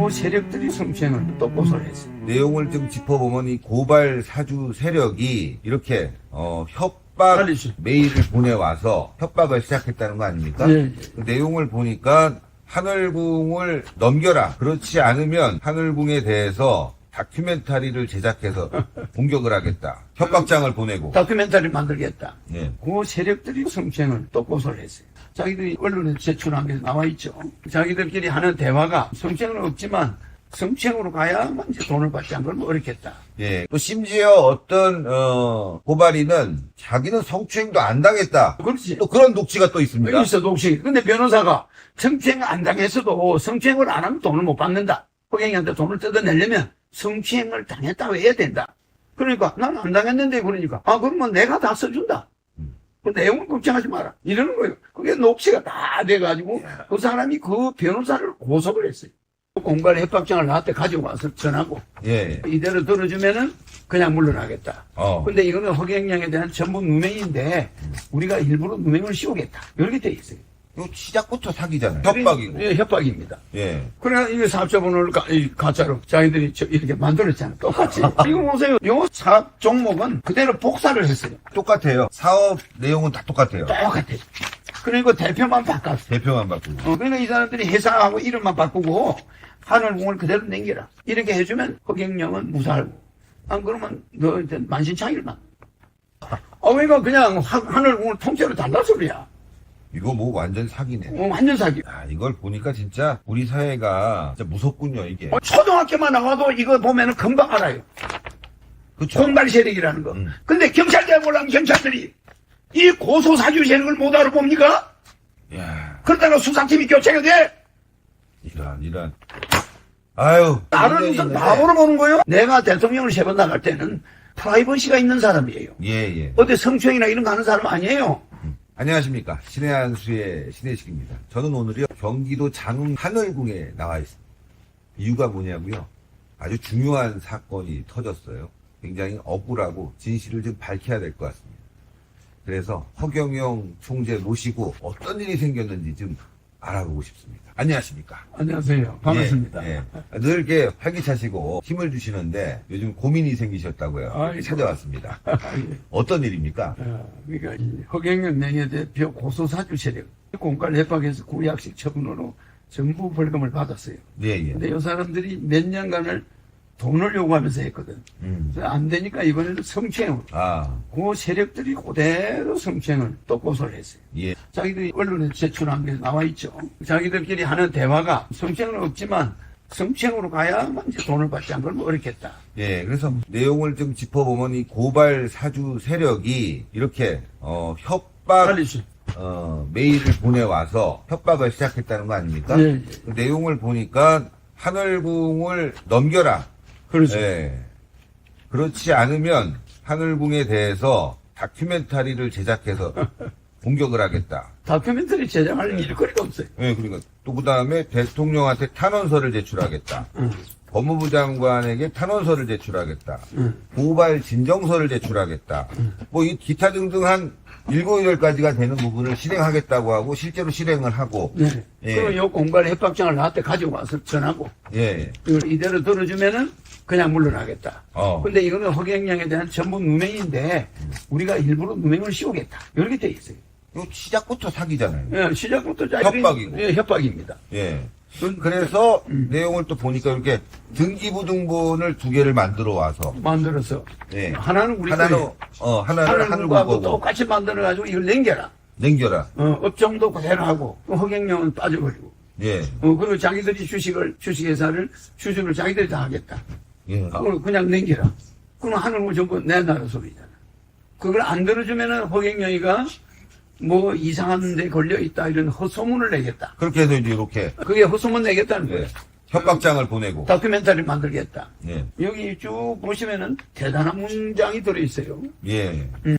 그 세력들이 성추행을 또 고소를 했어요. 내용을 좀 짚어보면 이 고발 사주 세력이 이렇게 협박 알리죠. 메일을 보내와서 협박을 시작했다는 거 아닙니까? 예, 예. 그 내용을 보니까 하늘궁을 넘겨라. 그렇지 않으면 하늘궁에 대해서 다큐멘터리를 제작해서 공격을 하겠다. 협박장을 보내고. 다큐멘터리 만들겠다. 예. 그 세력들이 성추행을 또 고소를 했어요. 자기들이 언론에 제출한 게 나와 있죠. 자기들끼리 하는 대화가 성추행은 없지만 성추행으로 가야만 이제 돈을 받지 않으면 어렵겠다. 예. 또 심지어 어떤 고발인은 자기는 성추행도 안 당했다. 그렇지. 또 그런 녹취가 또 있습니다. 있어, 녹취. 근데 변호사가 성추행 안 당했어도 성추행을 안 하면 돈을 못 받는다. 호갱이한테 돈을 뜯어내려면 성추행을 당했다고 해야 된다. 그러니까 난 안 당했는데 그러니까 그러면 내가 다 써준다. 그 내용은 걱정하지 마라. 이러는 거예요. 그게 녹취가 다 돼가지고 그 사람이 그 변호사를 고소를 했어요. 공갈 협박장을 나한테 가지고 와서 전하고 예. 이대로 들어주면은 그냥 물러나겠다. 근데 이거는 허경영에 대한 전부 누명인데 우리가 일부러 누명을 씌우겠다. 이렇게 돼 있어요. 이거 시작부터 사기잖아요. 협박이고. 예, 협박입니다. 예. 그래, 이게 사업자번호를 가짜로 자기들이 이렇게 만들었잖아요. 똑같이. 이거 보세요. 요 사업 종목은 그대로 복사를 했어요. 똑같아요. 사업 내용은 다 똑같아요. 똑같아요. 그리고 대표만 바꿨어요. 대표만 바꾸고. 그러니까 이 사람들이 회사하고 이름만 바꾸고 하늘공을 그대로 남겨라. 이렇게 해주면 허경영은 무사하고. 안 그러면 너 만신창일만. 그러니까 그냥 하늘공을 통째로 달라 소리야. 이거 뭐 완전 사기네. 완전 사기. 이걸 보니까 진짜 우리 사회가 진짜 무섭군요, 이게. 초등학교만 나와도 이거 보면은 금방 알아요. 그쵸? 공갈 세력이라는 거. 근데 경찰대에 올라온 경찰들이 이 고소사주 세력을 못 알아봅니까? 야, 그러다가 수사팀이 교체가 돼? 이런. 아유. 나를 무슨 바보로 보는 거예요? 내가 대통령을 3번 나갈 때는 프라이버시가 있는 사람이에요. 예. 어디 성추행이나 이런 거 하는 사람 아니에요. 안녕하십니까. 신의 한수의 신혜식입니다. 저는 오늘요, 경기도 장흥 하늘궁에 나와 있습니다. 이유가 뭐냐고요? 아주 중요한 사건이 터졌어요. 굉장히 억울하고 진실을 좀 밝혀야 될 것 같습니다. 그래서 허경영 총재 모시고 어떤 일이 생겼는지 좀 알아보고 싶습니다. 안녕하십니까. 안녕하세요. 반갑습니다. 늘 이렇게 활기차시고 힘을 주시는데 요즘 고민이 생기셨다고요. 찾아왔습니다. 어떤 일입니까? 그러니까 이 허경영 명예대표 고소사주 세력 공갈 협박해서 구약식 처분으로 전부 벌금을 받았어요. 근데 이 사람들이 몇 년간을 돈을 요구하면서 했거든. 그래서 안 되니까 이번에는 성추행을. 그 세력들이 그대로 성추행을 또 고소를 했어요. 자기들이 언론에 제출한 게 나와 있죠. 자기들끼리 하는 대화가 성추행은 없지만 성추행으로 가야만 이제 돈을 받지 않으면 어렵겠다. 그래서 내용을 좀 짚어보면 이 고발 사주 세력이 이렇게 협박 알리죠. 메일을 보내와서 협박을 시작했다는 거 아닙니까? 그 내용을 보니까 하늘궁을 넘겨라. 그렇죠. 그렇지 않으면 하늘궁에 대해서 다큐멘터리를 제작해서 공격을 하겠다. 다큐멘터리 제작할 일거리가 없어요. 그러니까 또 그 다음에 대통령한테 탄원서를 제출하겠다. 법무부 장관에게 탄원서를 제출하겠다. 고발 진정서를 제출하겠다. 뭐 이 기타 등등 한 7, 8가지가 되는 부분을 실행하겠다고 하고 실제로 실행을 하고. 그럼 요 공갈 협박장을 나한테 가지고 와서 전하고. 이걸 이대로 들어주면은 그냥 물러나겠다. 근데 이거는 허경영에 대한 전부 누명인데 우리가 일부러 누명을 씌우겠다. 이렇게 돼 있어요. 이거 시작부터 사기잖아요. 시작부터 협박이고. 협박입니다. 그래서 내용을 또 보니까 이렇게 등기부등본을 2개를 만들어서 하나는 우리 하나는 하늘궁하고 똑같이 만들어가지고 이걸 남겨라. 업종도 그대로 하고 허경영은 빠져버리고. 그리고 자기들이 주식회사를 추진을 자기들이 다 하겠다. 그냥 남겨라. 그럼 하늘궁 전부 내 나라 소리잖아. 그걸 안 들어주면은 허경영이가 뭐 이상한 데 걸려있다 이런 헛소문을 내겠다. 그렇게 해서 이제 이렇게. 그게 헛소문 내겠다는 거예요. 협박장을 보내고. 다큐멘터리 만들겠다. 여기 쭉 보시면은 대단한 문장이 들어있어요.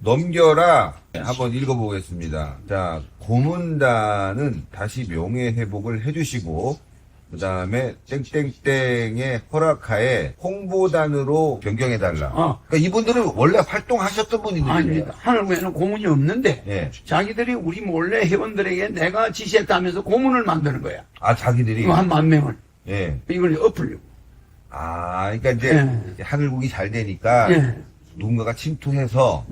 넘겨라. 한번 읽어보겠습니다. 자, 고문단은 다시 명예회복을 해주시고, 그 다음에 땡땡땡의 허락하에 홍보단으로 변경해달라. 그러니까 이분들은 원래 활동하셨던 분들이에요. 아닙니다. 하늘궁에는 고문이 없는데 자기들이 우리 몰래 회원들에게 내가 지시했다면서 고문을 만드는 거야. 자기들이? 한 10,000명을. 예. 이걸 엎으려고. 아, 그러니까 이제 하늘국이 잘 되니까 누군가가 침투해서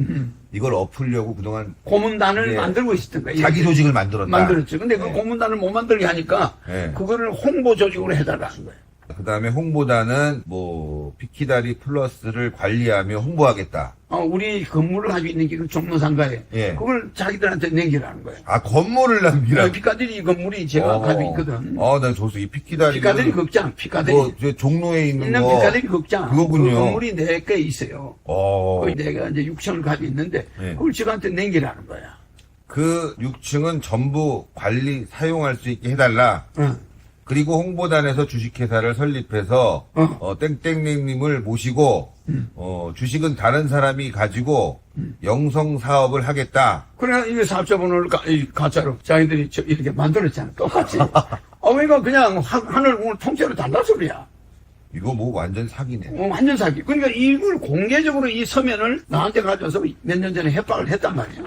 이걸 엎으려고 그동안 고문단을 만들고 있었던 거예요. 자기 조직을 만들었다. 만들었죠. 근데 그 고문단을 못 만들게 하니까 그거를 홍보 조직으로 해달라는 거예요. 그 다음에 홍보단은 뭐 피키다리 플러스를 관리하며 홍보하겠다. 우리 건물을 가지고 있는 게 그 종로상가에 그걸 자기들한테 남기라는 거예요. 아, 건물을 남기라. 피카디리 건물이 제가 가지고 있거든. 나 좋소. 이 피키다리. 피카디리 극장, 피카디리. 저 종로에 있는 거. 피카디리 극장. 그거군요. 그 건물이 4개 있어요. 거기 내가 이제 6층을 가지고 있는데 그걸 저한테 남기라는 거야. 그 6층은 전부 관리 사용할 수 있게 해달라. 그리고 홍보단에서 주식회사를 설립해서 땡땡님을 모시고 주식은 다른 사람이 가지고 영성 사업을 하겠다. 그래 이게 사업자번호를 가짜로 자기들이 이렇게 만들었잖아. 똑같이. 그러니까 그냥 하늘공을 통째로 달라 소리야. 이거 뭐 완전 사기네. 완전 사기. 그러니까 이걸 공개적으로 이 서면을 나한테 가져와서 몇 년 전에 협박을 했단 말이야.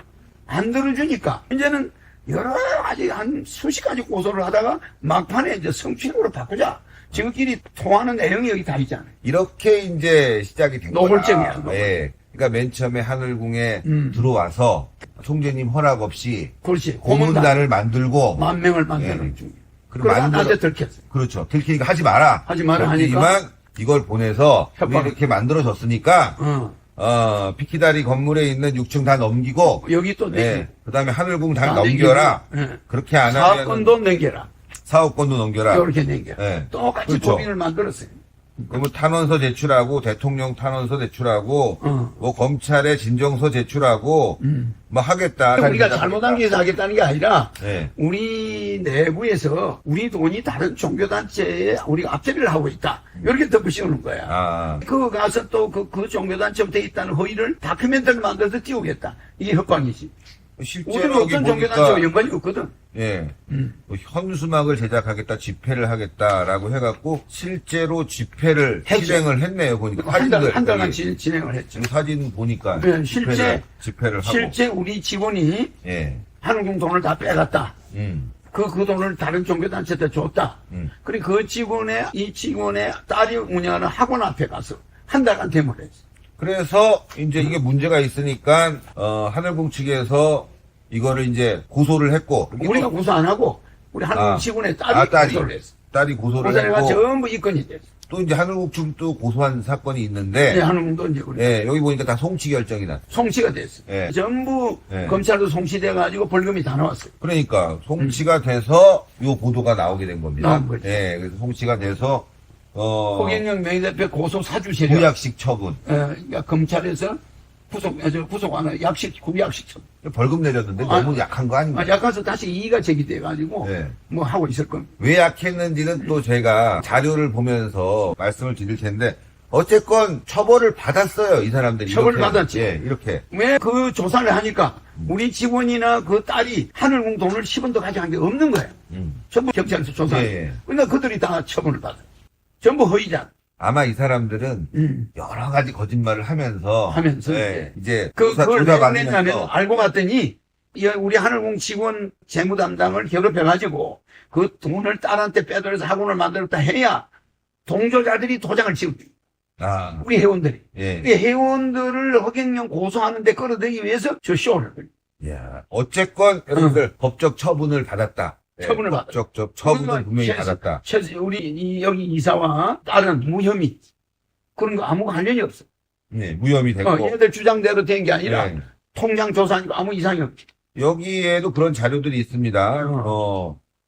안 들어주니까 이제는 여러 가지 한 수십 가지 고소를 하다가 막판에 이제 성추행으로 바꾸자. 지금끼리 통하는 내용이 여기 다 있잖아요. 이렇게 이제 시작이 된 거야. 노골적이야. 예. 그러니까 맨 처음에 하늘궁에 들어와서 총재님 허락 없이 그렇지. 고문단을 만들고 10,000명을 만드는 중이야. 그리고 나한테 들켰어. 그렇죠. 들키니까 하지 마라. 하지 마라 하니까 하지만 이걸 보내서 협박. 이렇게 만들어졌으니까 피키다리 건물에 있는 6층 다 넘기고 여기 또 그 다음에 하늘궁 다 넘겨라. 그렇게 안 하면 사업권도 넘겨라. 사업권도 넘겨라. 이렇게 넘겨. 똑같이 그렇죠. 법인을 만들었어요. 그러면 탄원서 제출하고 대통령 탄원서 제출하고 뭐 검찰에 진정서 제출하고 뭐 하겠다. 우리가 잘못한 게 해서 하겠다는 게 아니라 네. 우리 내부에서 우리 돈이 다른 종교단체에 우리가 앞자리를 하고 있다. 이렇게 덮어 씌우는 거야. 그거 가서 또 그 종교단체로 돼 있다는 허위를 다큐멘터리를 만들어서 띄우겠다. 이게 협박이지. 실제로 우리는 어떤 종교단체와 연관이 없거든. 예. 뭐 현수막을 제작하겠다, 집회를 하겠다라고 해갖고 실제로 집회를 실행을 했네요. 보니까 한 달간 진행을 했죠. 사진 보니까 집회를 하고 실제 우리 직원이 한국인 돈을 다 빼갔다. 그 돈을 다른 종교단체한테 줬다. 그리고 이 직원의 딸이 운영하는 학원 앞에 가서 한 달간 데모를 했어. 그래서 이제 이게 문제가 있으니까 하늘궁 측에서 이거를 이제 고소를 했고 우리가 고소 안 하고 우리 하늘궁 직원의 딸이 고소를 했어. 딸이 고소를 고소가 했고 전부 입건이 됐어. 또 이제 하늘궁 측도 고소한 사건이 있는데 하늘궁도 이제 우리 여기 보니까 다 송치 결정이 났어. 송치가 됐어. 전부 검찰도 송치돼 가지고 벌금이 다 나왔어요. 그러니까 송치가 돼서 요 보도가 나오게 된 겁니다. 나온 거죠. 그래서 송치가 돼서 허경영 명예대표 고소 사주 세력. 구약식 처분. 그러니까 검찰에서 구속하는 구약식 처분. 벌금 내렸는데 너무 약한 거 아닌가요? 약해서 다시 이의가 제기돼가지고 뭐 하고 있을 겁니다. 왜 약했는지는 또 제가 자료를 보면서 말씀을 드릴 텐데 어쨌건 처벌을 받았어요, 이 사람들이. 처벌을 받았지. 이렇게. 왜 그 조사를 하니까 우리 직원이나 그 딸이 하늘궁 돈을 10원도 가져간 게 없는 거예요. 전부 경찰에서 조사해요. 그러니까 그들이 다 처분을 받아요. 전부 허위자. 아마 이 사람들은 여러 가지 거짓말을 하면서 이제 그걸 왜 그랬냐면 알고 봤더니 우리 하늘궁 직원 재무 담당을 결합해가지고 그 돈을 딸한테 빼돌려서 학원을 만들었다 해야 동조자들이 도장을 찍어요. 우리 회원들이. 회원들을 허경영 고소하는데 끌어들이기 위해서 저 쇼를. 어쨌건 여러분들 법적 처분을 받았다. 처분을 받았다. 법적 처분을 분명히 받았다. 우리 여기 이사와 딸은 무혐의. 그런 거 아무 관련이 없어. 무혐의 됐고. 얘들 주장대로 된 게 아니라 통장 조사하니까 아무 이상이 없지. 여기에도 그런 자료들이 있습니다.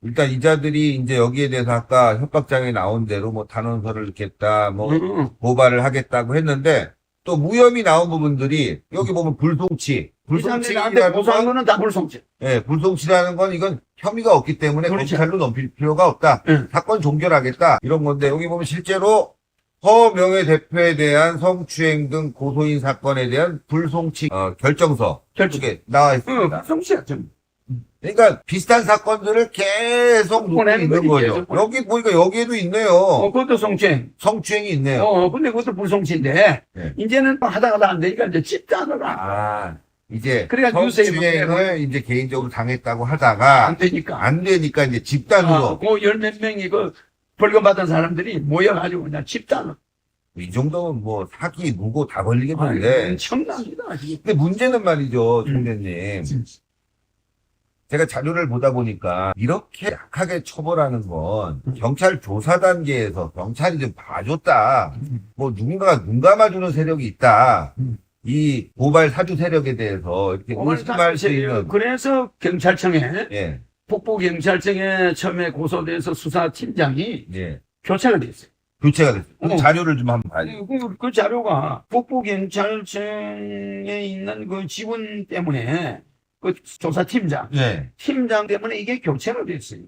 일단 이자들이 이제 여기에 대해서 아까 협박장에 나온 대로 뭐 단원서를 넣겠다, 뭐 고발을 하겠다고 했는데 또 무혐의 나온 부분들이 여기 보면 불송치. 불송치라는 고소한 거는 다 불송치. 불송치라는 건 이건 혐의가 없기 때문에 검찰로 넘길 필요가 없다. 사건 종결하겠다. 이런 건데 여기 보면 실제로 허명예 대표에 대한 성추행 등 고소인 사건에 대한 불송치 결정서 이렇게 나와 있습니다. 불송치야 좀. 그러니까 비슷한 사건들을 계속 놓고 있는 거죠. 여기 보니까 여기에도 있네요. 그것도 성추행. 성추행이 있네요. 근데 그것도 불송치인데 이제는 하다가 안 되니까 이제 집단으로. 이제 그러니까 성추행을 이제 개인적으로 당했다고 하다가 안 되니까 이제 집단으로 그 열 몇 명이 그 벌금 받은 사람들이 모여가지고 그냥 집단으로. 이 정도면 뭐 사기, 무고 다 걸리겠는데. 엄청납니다. 근데 문제는 말이죠, 총재님. 제가 자료를 보다 보니까 이렇게 약하게 처벌하는 건 경찰 조사 단계에서 경찰이 좀 봐줬다. 뭐 누군가가 눈 감아주는 세력이 있다. 이 고발 사주 세력에 대해서 이렇게 의심할 수 있는. 그래서 경찰청에 예. 북부경찰청에 처음에 고소돼서 수사팀장이 예. 교체가 됐어요. 교체가 됐어요. 그 자료를 좀 한번 봐요. 그 자료가 북부경찰청에 있는 그 직원 때문에 그 조사팀장, 예. 팀장 때문에 이게 교체가 됐어요.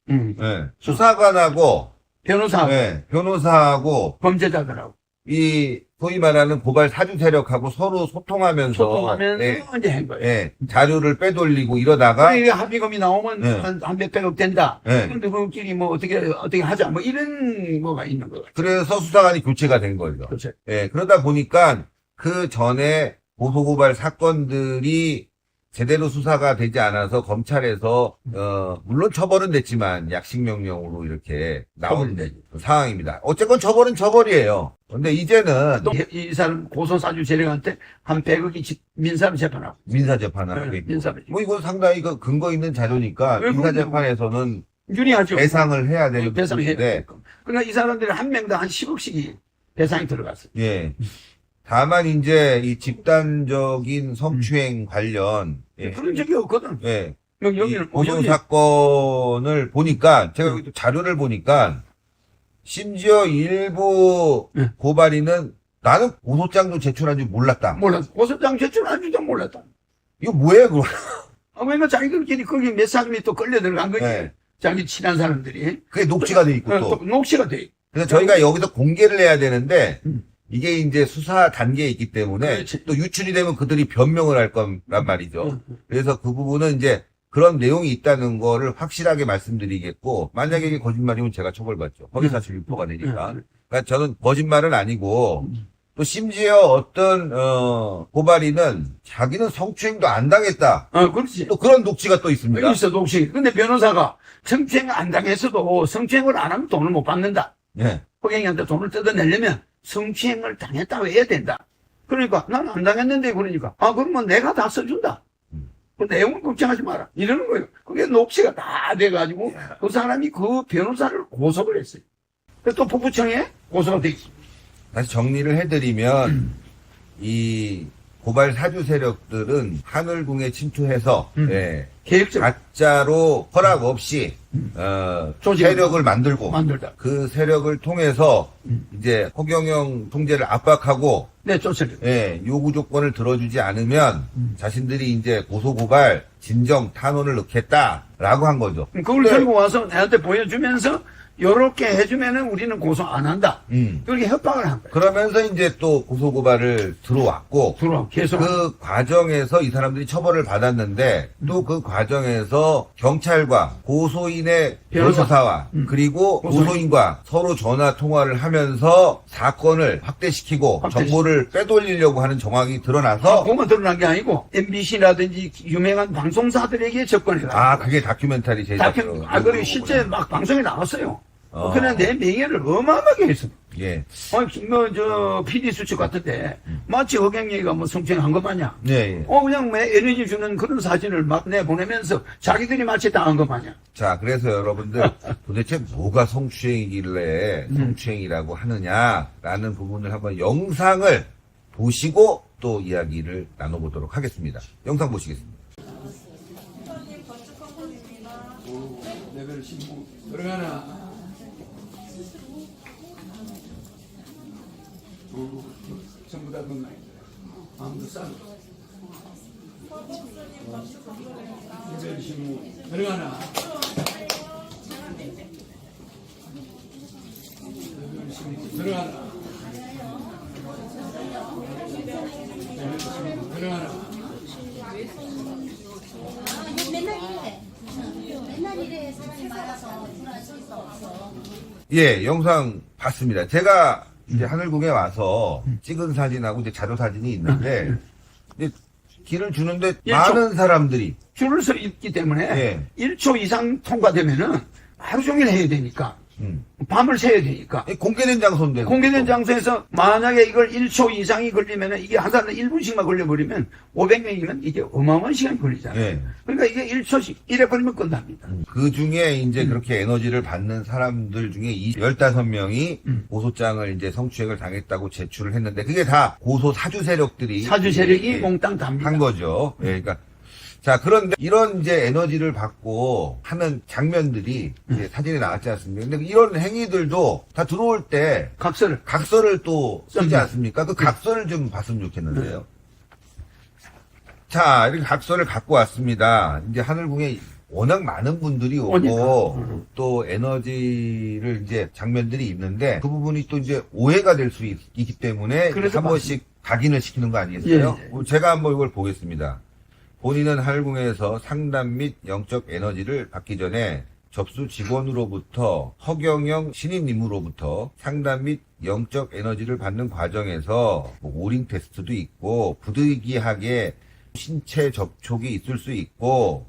예. 수사관하고 변호사, 예. 변호사하고 범죄자들하고 이 소위 말하는 고발 사주 세력하고 서로 소통하면서 예. 이제 한 거예요. 예. 자료를 빼돌리고 이러다가 이게 합의금이 나오면 예. 한 몇백억 된다. 예. 근데 그끼리 뭐 어떻게 하자. 뭐 이런 거가 있는 거예요. 그래서 수사관이 교체가 된 거죠. 그렇죠. 예. 그러다 보니까 그 전에 고소고발 사건들이 제대로 수사가 되지 않아서 검찰에서 물론 처벌은 됐지만 약식명령으로 이렇게 나온 상황입니다. 어쨌건 처벌은 처벌이에요. 근데 이제는 이 사람 고소사주 재력한테 한 100억이 민사를 재판하고. 민사재판하고 네, 있고. 민사를. 뭐 이건 상당히 그 근거 있는 자료니까 왜 민사재판에서는 유리하죠. 배상을 해야 되는 배상해야 부분인데 되니까. 그러니까 이 사람들이 한 명당 한 10억씩이 배상이 들어갔어요. 예. 다만 이제 이 집단적인 성추행 관련 그런 적이 없거든. 예. 여기는 고소 사건을 보니까 제가 여기 또 자료를 보니까 심지어 일부 고발인은 나는 고소장도 제출한 줄 몰랐다. 몰랐어. 고소장 제출한 줄도 몰랐다. 이거 뭐예요, 그거? 그러니까 자기들끼리 거기 몇 사람이 또 끌려 들어간 거지. 네. 자기 친한 사람들이. 그게 녹취가 돼 있고 또. 또 녹취가 돼. 그래서 저희가 여기서 공개를 해야 되는데 이게 이제 수사 단계에 있기 때문에 그렇지. 또 유출이 되면 그들이 변명을 할 거란 말이죠. 그래서 그 부분은 이제 그런 내용이 있다는 거를 확실하게 말씀드리겠고, 만약에 이게 거짓말이면 제가 처벌받죠. 허위사실 유포가 되니까. 그러니까 저는 거짓말은 아니고, 또 심지어 어떤 고발인은 자기는 성추행도 안 당했다. 그렇지. 또 그런 녹취가 또 있습니다. 있어, 녹취. 근데 변호사가 성추행 안 당했어도 성추행을 안 하면 돈을 못 받는다. 예. 호갱이한테 돈을 뜯어내려면 성추행을 당했다고 해야 된다. 그러니까 난 안 당했는데 그러니까 그러면 내가 다 써준다. 그 내용을 걱정하지 마라. 이러는 거예요. 그게 녹취가 다 돼가지고 그 사람이 그 변호사를 고소를 했어요. 그래서 또 북부청에 고소가 돼 있습니다. 다시 정리를 해드리면 이 고발 사주 세력들은 하늘궁에 침투해서 예, 계획적으로 가짜로 허락 없이 세력을 만들다. 그 세력을 통해서 이제 허경영 총재를 압박하고 네, 쫓아내요. 예, 요구 조건을 들어주지 않으면 자신들이 이제 고소고발 진정 탄원을 넣겠다라고 한 거죠. 그걸 들고 와서 내한테 보여주면서 요렇게 해주면은 우리는 고소 안 한다. 그렇게 협박을 한 거예요. 그러면서 이제 또 고소고발을 들어왔고 계속 그 과정에서 이 사람들이 처벌을 받았는데 또 그 과정에서 경찰과 고소인의 변호사와 그리고 고소인과 서로 전화 통화를 하면서 사건을 확대시키고 정보를 빼돌리려고 하는 정황이 드러나서 그것만 드러난 게 아니고 MBC라든지 유명한 방송사들에게 접근해가. 그게 다큐멘터리 제작. 그리고 실제 막 방송에 나왔어요. 그냥 내 명예를 어마어마하게 했어. 예. PD 수첩 같은데, 마치 허경영이가 뭐 성추행한 것 마냥. 예, 예. 그냥 에너지 주는 그런 사진을 막 내보내면서 자기들이 마치 당한 것 마냥. 자, 그래서 여러분들 도대체 뭐가 성추행이길래 성추행이라고 하느냐라는 부분을 한번 영상을 보시고 또 이야기를 나눠보도록 하겠습니다. 영상 보시겠습니다. 레벨 15. 들어가나. 전부 다 건강해. 아무도 싸고. 레벨 15. 들어가나. 레벨 15. 들어가나. 레벨 15. 들어가나. 맨날 이래 사람이 많아서 불안할 수 없어. 예, 영상 봤습니다. 제가 이제 하늘궁에 와서 찍은 사진하고 이제 자료 사진이 있는데, 이제 길을 주는데 많은 사람들이 줄을 서 있기 때문에 예. 1초 이상 통과되면은 하루 종일 해야 되니까 밤을 새야 되니까. 공개된 장소인데. 공개된 장소에서 만약에 이걸 1초 이상이 걸리면은 이게 한 사람은 1분씩만 걸려버리면 500명이면 이게 어마어마한 시간이 걸리잖아요. 예. 그러니까 이게 1초씩 이래 버리면 끝납니다. 그 중에 이제 그렇게 에너지를 받는 사람들 중에 15명이 고소장을 이제 성추행을 당했다고 제출을 했는데 그게 다 고소 사주 세력들이 사주 세력이 몽땅 답니다. 한 거죠. 예, 그러니까 자, 그런데 이런 이제 에너지를 받고 하는 장면들이 이제 사진에 나왔지 않습니까? 근데 이런 행위들도 다 들어올 때 각서를 또 쓰지 않습니까? 그 각서를 좀 봤으면 좋겠는데요. 자, 이렇게 각서를 갖고 왔습니다. 이제 하늘궁에 워낙 많은 분들이 오고 또 에너지를 이제 장면들이 있는데 그 부분이 또 이제 오해가 될 수 있기 때문에 한 번씩 각인을 시키는 거 아니겠어요? 예. 제가 한번 이걸 보겠습니다. 본인은 하늘궁에서 상담 및 영적 에너지를 받기 전에 접수 직원으로부터 허경영 신임님으로부터 상담 및 영적 에너지를 받는 과정에서 오링 테스트도 있고 부득이하게 신체 접촉이 있을 수 있고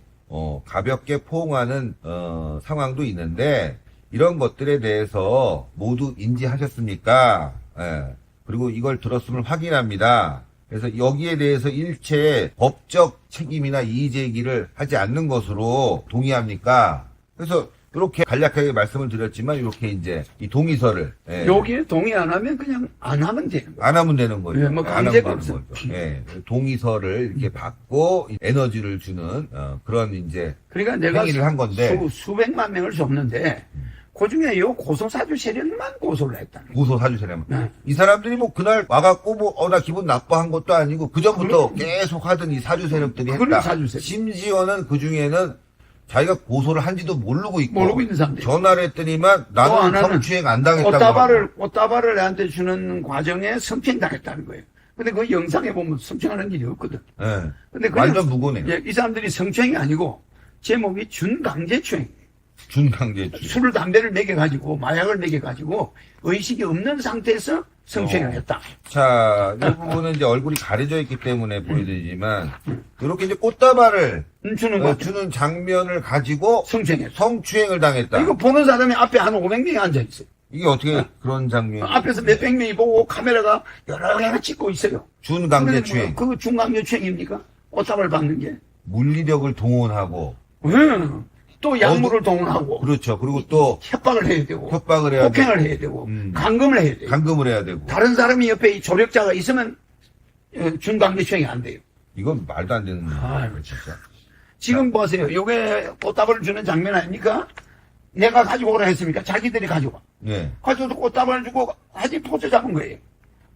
가볍게 포옹하는 상황도 있는데 이런 것들에 대해서 모두 인지하셨습니까? 예. 그리고 이걸 들었음을 확인합니다. 그래서 여기에 대해서 일체 법적 책임이나 이의 제기를 하지 않는 것으로 동의합니까? 그래서 이렇게 간략하게 말씀을 드렸지만 이렇게 이제 이 동의서를 여기에 동의 안 하면 그냥 안 하면 되는 거예요. 안 하면 되는 거죠. 예, 뭐 강제가 없어요. 예, 동의서를 이렇게 받고 에너지를 주는 그런 이제 그러니까 내가 행위를 한 건데 수백만 명을 줬는데 그 중에 요 고소사주 세력만 고소를 했다는 거예요. 고소 사주세라면 이 사람들이 뭐 그날 와갖고 뭐 나 기분 나빠한 것도 아니고 그 전부터 계속 하던 이 사주 세력들이 했다. 사주 세력. 심지어는 그 중에는 자기가 고소를 한지도 모르고 있고 모르고 있는 사람들. 전화를 했더니만 나는 성추행 안 당했다고. 꽃다발을 애한테 주는 과정에 성추행 당했다는 거예요. 근데 그 영상에 보면 성추행하는 일이 없거든. 예. 근데 완전 무고네요. 예, 이 사람들이 성추행이 아니고 제목이 준강제추행. 준강제추행. 술을 담배를 먹여가지고 마약을 먹여가지고 의식이 없는 상태에서 성추행을 했다. 자, 이 부분은 이제 얼굴이 가려져 있기 때문에 보여드리지만 이렇게 이제 꽃다발을 주는 장면을 가지고 성추행을 당했다. 이거 보는 사람이 앞에 한 500명이 앉아있어요. 이게 어떻게 그런 장면? 앞에서 몇백 명이 보고 카메라가 여러 개가 찍고 있어요. 준강제추행. 그 준강제추행입니까? 꽃다발 받는 게. 물리력을 동원하고. 또 약물을 동원하고. 그렇죠. 그리고 또 협박을 해야 되고. 폭행을 해야 되고. 감금을 해야 되고. 감금을 해야 되고. 다른 사람이 옆에 이 조력자가 있으면 준강제추행이 안 돼요. 이건 말도 안 되는 거예요, 진짜. 지금 보세요. 요게 꽃다발을 주는 장면 아닙니까? 내가 가지고 오라 했습니까? 자기들이 가지고 와. 네. 가지고 꽃다발을 주고 사진 포즈 잡은 거예요.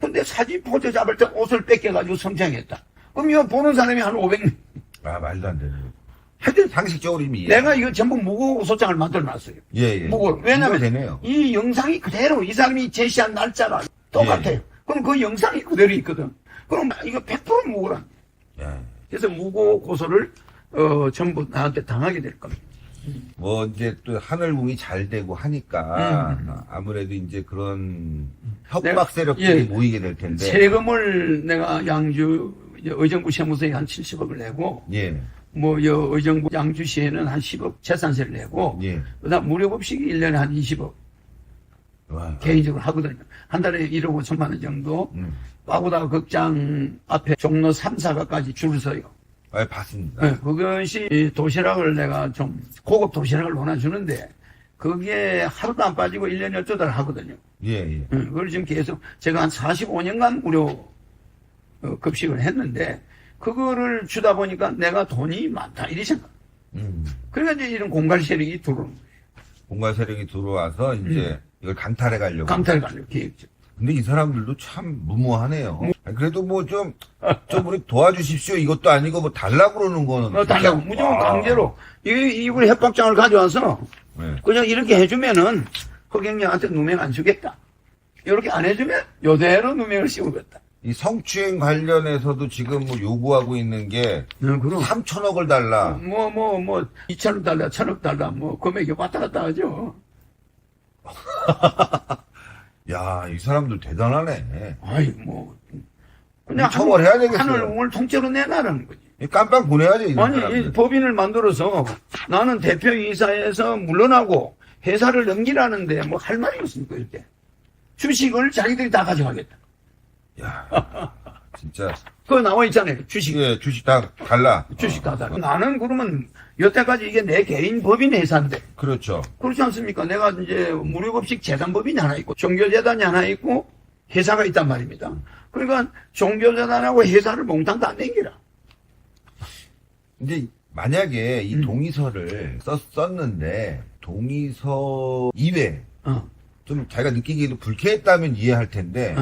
근데 사진 포즈 잡을 때 옷을 뺏겨가지고 성추행했다. 그럼 이거 보는 사람이 한 500명. 아, 말도 안 되는 거예요. 하여튼 상식적으로 이미 내가 이거 전부 무고 소장을 만들어 놨어요. 예. 무고. 왜냐면 이 영상이 그대로 이 사람이 제시한 날짜가 똑같아요. 그럼 그 영상이 그대로 있거든. 그럼 이거 100% 무고란. 그래서 무고 고소를 전부 나한테 당하게 될 겁니다. 뭐 이제 또 하늘궁이 잘 되고 하니까 아무래도 이제 그런 협박 세력들이 모이게 될 텐데 세금을 내가 양주 의정부 세무서에 한 70억을 내고 뭐 의정부 양주시에는 한 10억 재산세를 내고 그다음 무료급식이 1년에 한 20억 개인적으로 하거든요. 한 달에 1억 5천만 원 정도 빠고다 극장 앞에 종로 3, 4가까지 줄을 서요. 봤습니다. 네, 그것이 도시락을 내가 좀 고급 도시락을 원해주는데 그게 하루도 안 빠지고 1년에 12달 하거든요. 그걸 지금 계속 제가 한 45년간 무료 급식을 했는데 그거를 주다 보니까 내가 돈이 많다 이리 생각. 그러니까 이제 이런 공갈 세력이 들어오는 거예요. 공갈 세력이 들어와서 이제 이걸 강탈해 가려고. 계획적. 근데 이 사람들도 참 무모하네요. 그래도 뭐 좀 우리 도와주십시오. 이것도 아니고 뭐 달라고 그러는 거는. 달라고. 무조건 강제로. 이걸 협박장을 가져와서 그냥 이렇게 해주면은 허경영한테 누명 안 주겠다. 이렇게 안 해주면 요대로 누명을 씌우겠다. 이 성추행 관련해서도 지금 뭐 요구하고 있는 게 3천억을 달라. 2천억 달라, 1천억 달라, 금액이 왔다 갔다 하죠. 야, 이 사람들 대단하네. 그냥 처벌해야 되겠어요. 하늘궁을 통째로 내놔라는 거지. 깜빡 보내야지. 이 법인을 만들어서 나는 대표이사에서 물러나고 회사를 넘기라는데 뭐 할 말이 없습니까, 이렇게. 주식을 자기들이 다 가져가겠다. 야, 진짜. 그거 나와 있잖아요, 주식. 예, 주식 다 달라. 주식 다 달라. 나는 그러면 여태까지 이게 내 개인 법인 회사인데. 그렇죠. 그렇지 않습니까? 내가 이제 무료급식 재단법인이 하나 있고, 종교재단이 하나 있고, 회사가 있단 말입니다. 그러니까 종교재단하고 회사를 몽땅 다 땡기라. 근데 만약에 이 동의서를 썼는데 동의서 이외에 좀 자기가 느끼기에도 불쾌했다면 이해할 텐데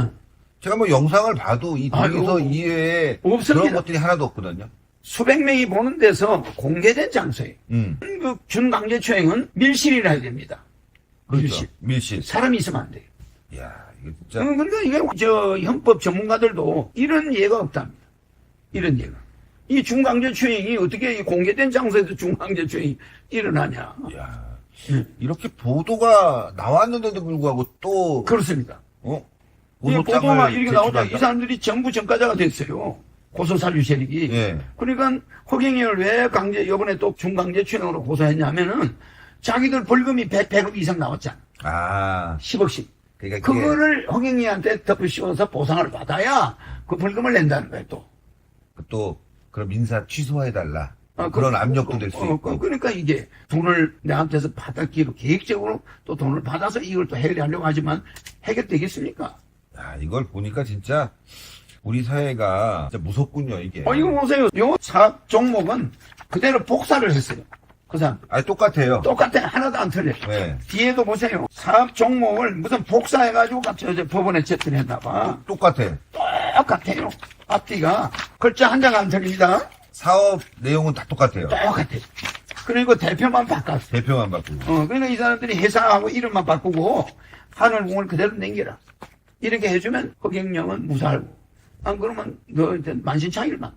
제가 뭐 영상을 봐도 이 동의서 이외에 없습니다. 그런 것들이 하나도 없거든요. 수백 명이 보는 데서 공개된 장소에 그 준강제추행은 밀실이라 해야 됩니다. 그렇죠. 밀실. 사람이 있으면 안 돼요. 이야, 이거 진짜. 그러니까 이게 저 현법 전문가들도 이런 예가 없답니다. 이런 예가. 이 중강제추행이 어떻게 이 공개된 장소에서 중강제추행이 일어나냐. 이야, 이렇게 보도가 나왔는데도 불구하고 또 그렇습니다. 이 고소장을 보도가 이렇게 나오자 이 제출한다? 사람들이 전부 전과자가 됐어요. 고소사유 세력이. 예. 그러니까 허경영을 왜 이번에 또 중강제추행으로 고소했냐면은 자기들 벌금이 100억 이상 나왔잖아. 아, 10억씩. 그러니까 그게 그거를 허경영한테 덮어 씌워서 보상을 받아야 그 벌금을 낸다는 거예요, 또. 또 그런 민사 취소해달라. 그런 압력도 될 수 있고. 그러니까 이게 돈을 내한테서 받았기로 계획적으로 또 돈을 받아서 이걸 또 해결하려고 하지만 해결되겠습니까? 야, 이걸 보니까 진짜 우리 사회가 진짜 무섭군요, 이게. 이거 보세요. 요 사업 종목은 그대로 복사를 했어요. 그 사람. 아니, 똑같아요. 똑같아. 하나도 안 틀려요. 네. 뒤에도 보세요. 사업 종목을 무슨 복사해가지고 같이 법원에 제출했나봐. 똑같아. 똑같아요. 앞뒤가 글자 한 장 안 틀립니다. 사업 내용은 다 똑같아요. 똑같아요. 그리고 대표만 바꿨어. 대표만 바꾸고. 그러니까 이 사람들이 회사하고 이름만 바꾸고 하늘공을 그대로 남겨라. 이렇게 해주면 허경영은 무사하고. 안 그러면 너 만신창일만.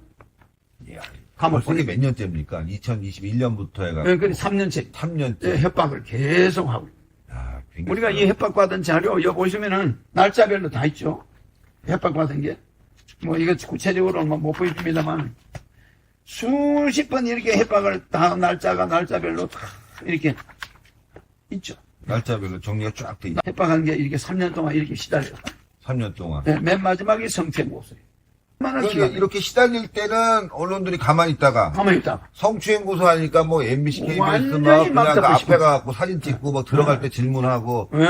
이야, 감옥 벌써 이게 몇 년째입니까? 2021년부터 해가지고. 그래 3년째 3년째. 협박을 계속 하고. 야, 우리가 이 협박받은 자료 여기 보시면은 날짜별로 다 있죠. 협박받은 게. 뭐 이거 구체적으로 못 보여줍니다만 수십 번 이렇게 협박을 다 날짜별로 다 이렇게 있죠. 날짜별로 정리가 쫙 돼 있다. 협박한 게 이렇게 3년 동안 이렇게 시달려요. 3년 동안. 네, 맨 마지막에 성추행 고소예요. 그러니까 이렇게 시달릴 때는 언론들이 가만히 있다가 가만히 있다. 성추행 고소하니까 뭐 MBC, KBS 막 완전히 막 그냥 그 잡고 앞에 싶어. 가갖고 사진 찍고 막 들어갈 때 질문하고 네.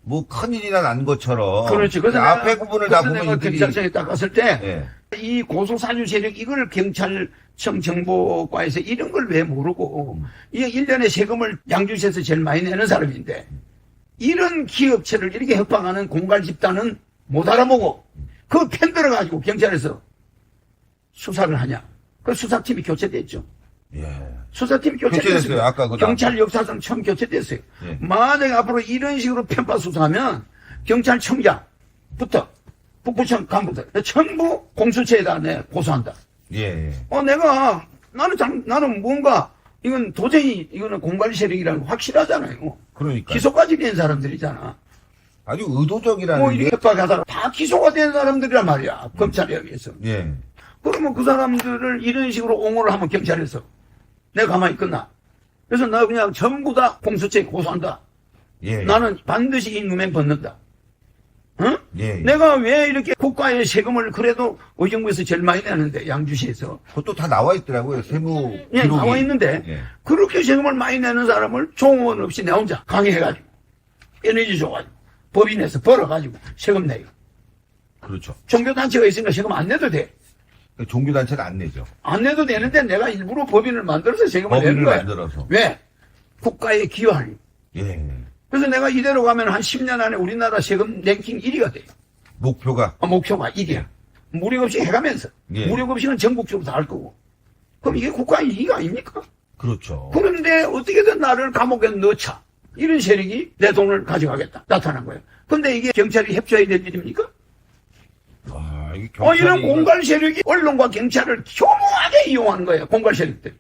뭐 큰일이나 난 것처럼. 그렇지. 그래서 앞에 부분을 다 보면 내가 이들이 경찰청에 딱 갔을 때 예. 이 고소사주 세력 이걸 경찰청 정보과에서 이런 걸 왜 모르고 이게 1년에 세금을 양주시에서 제일 많이 내는 사람인데 이런 기업체를 이렇게 협박하는 공갈 집단은 못 알아보고 그 편 들어가지고 경찰에서 수사를 하냐. 그 수사팀이 교체됐죠. 예. 수사팀이 교체됐어요. 교체됐어요. 아까 그 경찰 역사상 처음 교체됐어요. 예. 만약에 앞으로 이런 식으로 편파 수사하면 경찰청장부터 북부청 간부들 전부 공수처에다 내 고소한다. 예. 나는 뭔가 이건 도저히 이거는 공갈 세력이라는 거 확실하잖아요. 그러니까. 기소까지 된 사람들이잖아. 아주 의도적이라는 뭐 게. 이렇게 협박하다가 다 기소가 된 사람들이란 말이야. 검찰에 의해서. 예. 그러면 그 사람들을 이런 식으로 옹호를 하면 경찰에서 내가 가만히 있겠나? 그래서 나 그냥 전부 다 공수처에 고소한다. 예. 나는 반드시 이 누명 벗는다. 응? 예. 내가 왜 이렇게 국가의 세금을 그래도 의정부에서 제일 많이 내는데 양주시에서 그것도 다 나와 있더라고요. 세무 예, 기록이. 나와 있는데 예. 그렇게 세금을 많이 내는 사람을 종원 없이 내 혼자 강의해가지고 에너지 줘가지고 법인에서 벌어가지고 세금 내요. 그렇죠. 종교단체가 있으니까 세금 안 내도 돼. 종교단체는 안 내죠. 안 내도 되는데 내가 일부러 법인을 만들어서 세금을 내는 법인을 거야. 만들어서. 왜? 국가에 기여하니. 예. 그래서 내가 이대로 가면 한 10년 안에 우리나라 세금 랭킹 1위가 돼요. 목표가. 목표가 이게. 무료급식 해가면서. 예. 무료급식은 전국적으로 다 할 거고. 그럼 이게 국가의 이익 아닙니까? 그렇죠. 그런데 어떻게든 나를 감옥에 넣자. 이런 세력이 내 돈을 가져가겠다. 나타난 거예요. 근데 이게 경찰이 협조해야 될 일입니까? 아, 이게 경찰이. 이런 공갈 세력이 언론과 경찰을 교묘하게 이용하는 거예요. 공갈 세력들.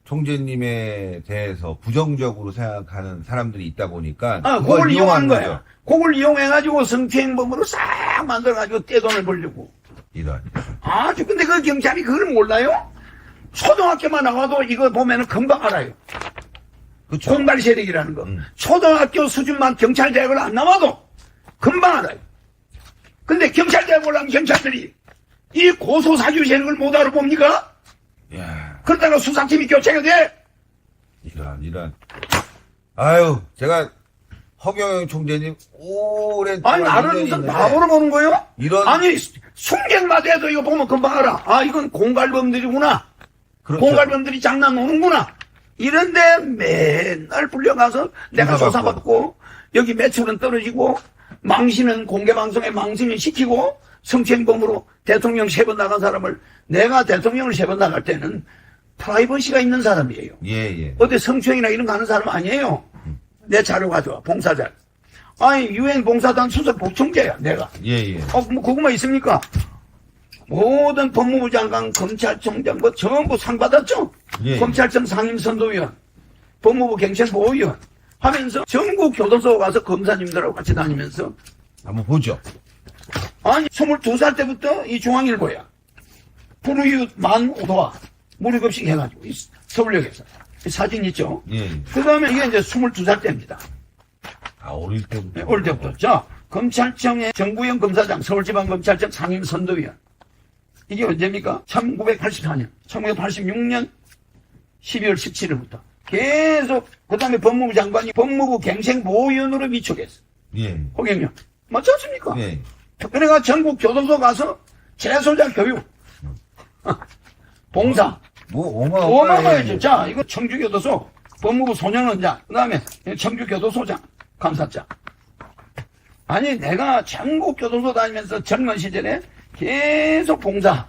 총재님에 대해서 부정적으로 생각하는 사람들이 있다 보니까. 그걸 이용하는 거예요. 그걸 이용해가지고 성추행범으로 싹 만들어가지고 떼돈을 벌려고. 이런. 근데 그 경찰이 그걸 몰라요? 초등학교만 나와도 이거 보면은 금방 알아요. 그쵸. 공갈 세력이라는 거. 초등학교 수준만 경찰대학을 안 나와도 금방 알아요. 근데 경찰대학 올라온 경찰들이 이 고소사주 세력을 못 알아봅니까? 야, 그러다가 수사팀이 교체가 돼. 이런. 아유, 제가 허경영 총재님 오랜 아니, 나를 무슨 바보로 보는 거예요? 이런. 아니, 순경마다 해도 이거 보면 금방 알아. 아, 이건 공갈범들이구나. 그렇죠. 공갈범들이 장난 노는구나. 이런데 맨날 불려가서 내가 조사받고, 여기 매출은 떨어지고, 망신은 공개방송에 망신을 시키고, 성추행범으로 대통령 3번 나간 사람을, 내가 대통령을 3번 나갈 때는 프라이버시가 있는 사람이에요. 예. 어디 성추행이나 이런 거 하는 사람 아니에요. 내 자료 가져와, 봉사자. 아니, 유엔 봉사단 수석 부총재야, 내가. 예. 뭐, 그거만 있습니까? 모든 법무부 장관, 검찰총장, 뭐, 전부 상 받았죠? 예. 검찰청 상임선도위원, 법무부 경찰보호위원 하면서 전국 교도소 가서 검사님들하고 같이 다니면서. 한번 보죠. 아니, 22살 때부터 이 중앙일보야. 불우이웃 만 5도와 무료급식 해가지고, 이 서울역에서. 이 사진 있죠? 예. 그 다음에 이게 이제 22살 때입니다. 아, 어릴 때부터. 네, 어릴 때부터. 자, 검찰청의 정구영 검사장, 서울지방검찰청 상임선도위원. 이게 언제입니까? 1984년, 1986년 12월 17일부터. 계속, 그 다음에 법무부 장관이 법무부 갱생보호위원으로 위촉했어. 예. 호경영. 맞지 않습니까? 예. 그래가 전국 교도소 가서 재소자 교육. 봉사. 뭐, 어마어마해죠. 자, 이거 청주교도소, 법무부 소년원장, 그 다음에 청주교도소장, 감사장. 아니, 내가 전국 교도소 다니면서 젊은 시절에 계속 봉사.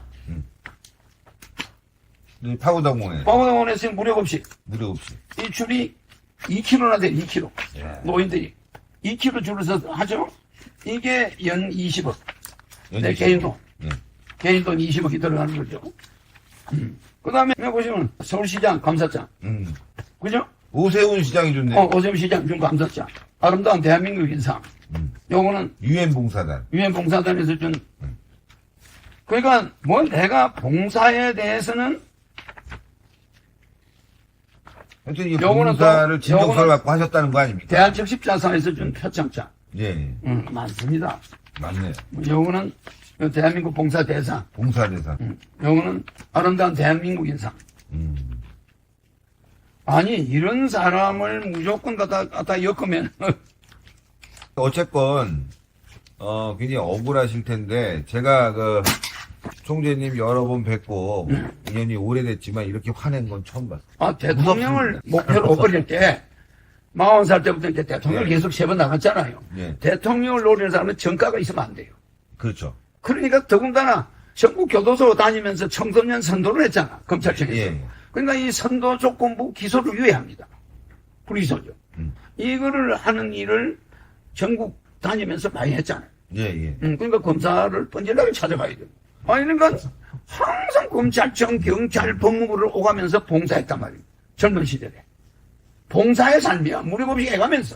파고동원에. 파고동원에서 무료급식. 무료급식. 이 줄이 2kg나 돼, 2kg. 예. 노인들이. 2kg 줄을 서서 하죠? 이게 연 20억. 내 20억. 개인 돈. 예. 개인 돈 20억이 들어가는 거죠. 그 다음에 여기 보시면 서울시장 감사장. 그죠? 오세훈 시장이 좋네. 오세훈 시장 준 감사장. 아름다운 대한민국 인상. 요거는 유엔 봉사단. 유엔 봉사단에서 준. 그러니까 뭐 내가 봉사에 대해서는 하여튼 이 요거는 봉사를 또- 진정서를 요거는 갖고 하셨다는 거 아닙니까? 대한적십자사에서 준 표창장. 예. 많습니다. 맞네. 요거는 대한민국 봉사대상. 봉사대상. 요거는 아름다운 대한민국 인상. 아니 이런 사람을 무조건 갖다 엮으면 어쨌건, 굉장히 억울하실 텐데, 제가 총재님 여러 번 뵙고, 인연이 오래됐지만, 이렇게 화낸 건 처음 봤어요. 대통령을 목표로 끓일 때 40살 때부터 이제 대통령을 예. 계속 3번 나갔잖아요. 예. 대통령을 노리는 사람은 정가가 있으면 안 돼요. 그렇죠. 그러니까 더군다나 전국 교도소 다니면서 청소년 선도를 했잖아. 검찰청에서. 예. 그러니까 이 선도 조건부 기소를 유예합니다. 불기소죠. 이거를 하는 일을 전국 다니면서 많이 했잖아요. 예. 그러니까 검사를 번질나게 찾아가야 돼요. 아니, 그러니까 항상 검찰청, 경찰, 법무부를 오가면서 봉사했단 말이에요. 젊은 시절에. 봉사의 삶이야. 무료급식 해가면서.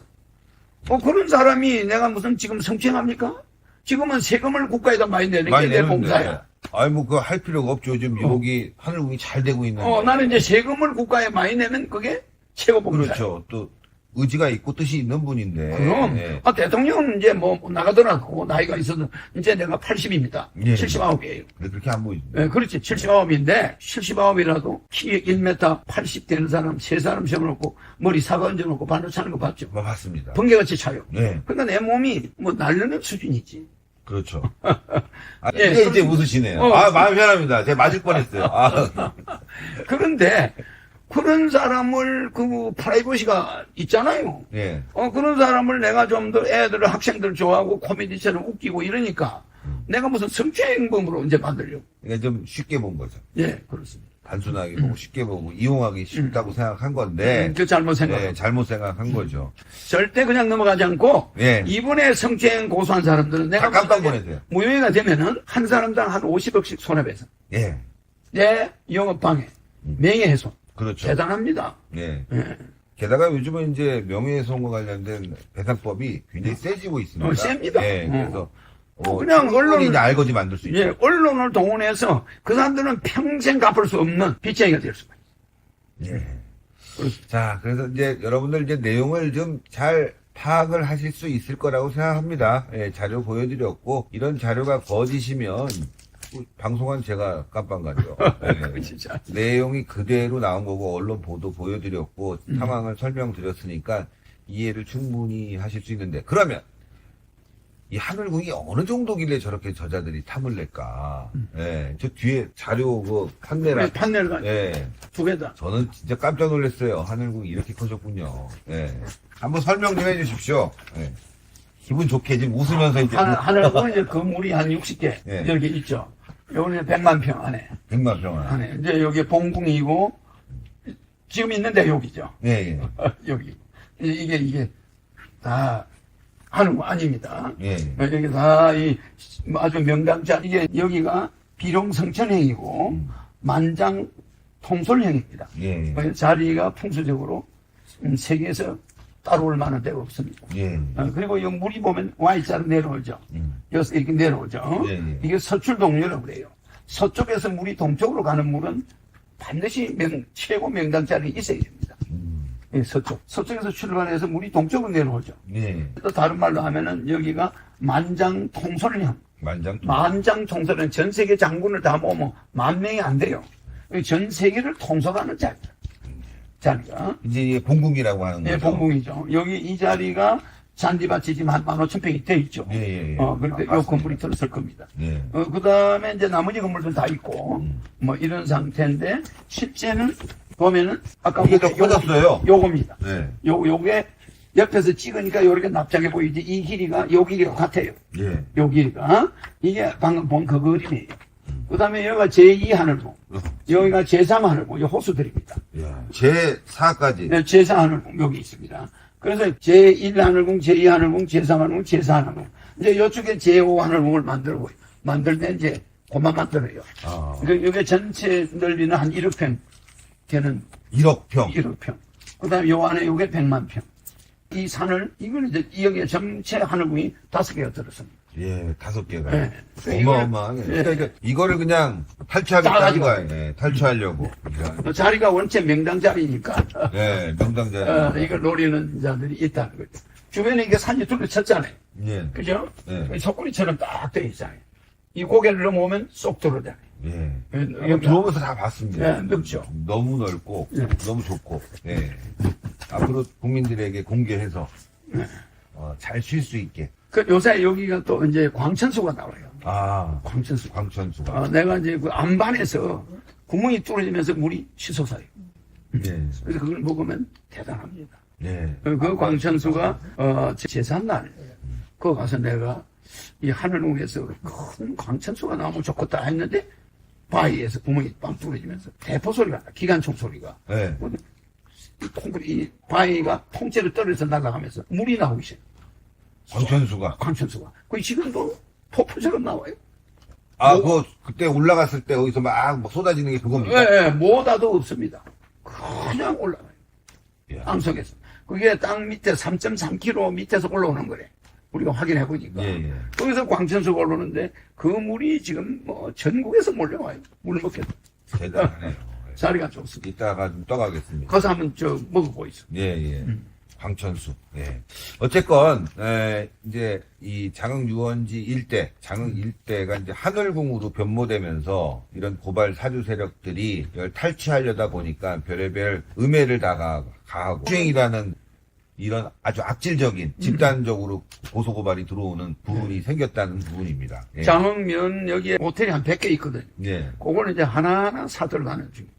그런 사람이 내가 무슨 지금 성추행합니까? 지금은 세금을 국가에다 많이 내는 게 내 봉사야. 아니, 그거 할 필요가 없죠. 지금 여기 하늘궁이 잘 되고 있는데. 나는 이제 세금을 국가에 많이 내면 그게 최고 봉사야. 그렇죠. 또, 의지가 있고 뜻이 있는 분인데. 그럼. 예. 대통령은 이제 뭐 나가더라고. 나이가 있어도 이제 내가 80입니다. 예. 79이에요. 그렇게 안 보이죠. 네, 그렇지. 79인데 79이라도 키 1m 80 되는 사람 3사람 세워놓고 머리 사과 얹어놓고 반도 차는 거 봤죠? 맞습니다. 번개같이 차요. 네. 그러니까 내 몸이 뭐 날르는 수준이지. 그렇죠. 예, 이제 그렇습니다. 웃으시네요. 어. 마음 편합니다. 제가 맞을 뻔했어요. 그런데 그런 사람을 프라이버시가 있잖아요. 예. 그런 사람을 내가 좀 더 애들 학생들 좋아하고 코미디처럼 웃기고 이러니까 내가 무슨 성추행범으로 이제 만들려고. 그러니까 좀 쉽게 본 거죠. 예, 그렇습니다. 단순하게 보고 쉽게 보고 이용하기 쉽다고 생각한 건데. 그 잘못 생각. 네, 잘못 생각한 거죠. 절대 그냥 넘어가지 않고 예. 이번에 성추행 고소한 사람들은 내가 다 깜빡 만약에 보내세요. 무효가 되면은 한 사람당 한 50억씩 손해배상. 예. 내 영업방해, 명예훼손. 그렇죠. 대단합니다. 예. 예. 게다가 요즘은 이제 명예훼손과 관련된 배상법이 굉장히 세지고 있습니다. 셉니다. 예. 그래서 그냥 언론을 이제 알거지 만들 수 있죠. 예, 언론을 동원해서 그 사람들은 평생 갚을 수 없는 빚쟁이가 될 수가 있어요. 예. 자, 그래서 이제 여러분들 이제 내용을 좀 잘 파악을 하실 수 있을 거라고 생각합니다. 예, 자료 보여드렸고, 이런 자료가 거짓이면, 방송한 제가 깜빵가죠. 예, 진짜. 내용이 그대로 나온 거고, 언론 보도 보여드렸고, 상황을 설명드렸으니까, 이해를 충분히 하실 수 있는데, 그러면, 이 하늘궁이 어느 정도길래 저렇게 저자들이 탐을 낼까? 예, 저 뒤에 자료 판넬가 예, 두 개다. 저는 진짜 깜짝 놀랐어요. 하늘궁이 이렇게 커졌군요. 예. 한번 설명 좀 해주십시오. 예. 기분 좋게 지금 웃으면서 이제. 하늘궁은 이제 건물이 한 60개 예. 이렇게 있죠. 요거는 100만 평 안에. 100만 평 안에. 이제 여기 봉궁이고, 지금 있는데 여기죠. 예, 예. 여기. 이게 다 하늘궁 아닙니다. 예. 여기 다 아주 명당자. 이게 여기가 비룡성천형이고, 만장통솔형입니다. 예. 자리가 풍수적으로 세계에서 따라올 만한 데가 없습니다. 예. 그리고 이 물이 보면 Y자로 내려오죠. 여기서 이렇게 내려오죠. 예, 예. 이게 서출동류라고 그래요. 서쪽에서 물이 동쪽으로 가는 물은 반드시 최고 명당자리 있어야 됩니다. 예, 서쪽에서 출발해서 물이 동쪽으로 내려오죠. 예. 또 다른 말로 하면은 여기가 만장통솔형. 만장통솔은 전 세계 장군을 다 모으면 10,000명이 안 돼요. 전 세계를 통솔하는 자리가. 이제 이게 봉궁이라고 하는 거죠. 예, 봉궁이죠. 여기 이 자리가 잔디밭이 지금 한 15,000평이 돼 있죠. 예, 예. 그런데 요 건물이 들었을 겁니다. 예. 그 다음에 이제 나머지 건물들 다 있고, 뭐 이런 상태인데, 실제는 보면은, 아까 이게 더 커졌어요. 요겁니다. 예. 요게 옆에서 찍으니까 요렇게 납작해 보이지, 이 길이가, 요 길이가 같아요. 예. 요 길이가. 이게 방금 본 그 그림이에요. 그 다음에 여기가 제2 하늘궁, 여기가 제3 하늘궁, 이 호수들입니다. 예. 제4까지. 네, 제4 하늘궁 여기 있습니다. 그래서 제1 하늘궁, 제2 하늘궁, 제3 하늘궁, 제4 하늘궁. 이제 이쪽에 제5 하늘궁을 만들면 이제 그만 만들어요. 그러니까 여기 전체 넓이는 한 1억 평 되는 1억 평. 1억 평. 그 다음에 요 안에 요게 100만 평. 이 산을, 이거는 이제 여기에 전체 하늘궁이 5개가 들었습니다. 예, 5개가. 네. 어마어마하게. 예. 그러니까 이거를 그냥 탈취하겠다는 거야. 예, 탈취하려고. 자리가 원체 명당 자리니까. 예, 명당자. 이걸 노리는 자들이 있다는 거죠. 주변에 이게 산이 둘러쳤잖아요. 예. 그죠? 네. 속구리처럼 딱 돼 있잖아요. 이 고개를 넘어오면 쏙 들어오잖아요. 예. 여기 들어오면서 다 봤습니다. 예, 넓죠. 너무 넓고, 예. 너무 좋고, 예. 앞으로 국민들에게 공개해서, 잘 쉴 수 있게. 그 요새 여기가 또 이제 광천수가 나와요. 광천수가. 내가 이제 그 안반에서 구멍이 뚫어지면서 물이 치솟아요. 예. 그래서 그걸 먹으면 대단합니다. 예. 그 광천수가, 제삿날, 그거 가서 내가 이 하늘궁에서 큰 광천수가 나오면 좋겠다 했는데, 바위에서 구멍이 빵 뚫어지면서 대포 소리가 나, 기관총 소리가. 예. 이 바위가 통째로 떨어져서 날아가면서 물이 나오기 시작해요. 광천수가. 그 지금도 폭포처럼 나와요. 그때 올라갔을 때 거기서 막 쏟아지는 게 그겁니까? 예, 뭐다도 없습니다. 그냥 올라가요. 예. 땅속에서. 그게 땅 밑에 3.3km 밑에서 올라오는 거래. 우리가 확인해 보니까. 예. 거기서 광천수가 올라오는데 그 물이 지금 뭐 전국에서 몰려와요. 물 먹게. 대단하네요. 자리가 좋습니다. 이따가 좀 떠가겠습니다. 가서 한번 먹어보이소. 예. 광천수. 예. 어쨌건, 이제 이 장흥 유원지 일대, 장흥 일대가 이제 하늘궁으로 변모되면서 이런 고발 사주 세력들이 이걸 탈취하려다 보니까 별의별 음해를 다 가하고 수행이라는 이런 아주 악질적인 집단적으로 고소고발이 들어오는 부분이 생겼다는 부분입니다. 예. 장흥면 여기에 호텔이 한 100개 있거든요. 예. 그거는 이제 하나하나 사들어가는 중이에요.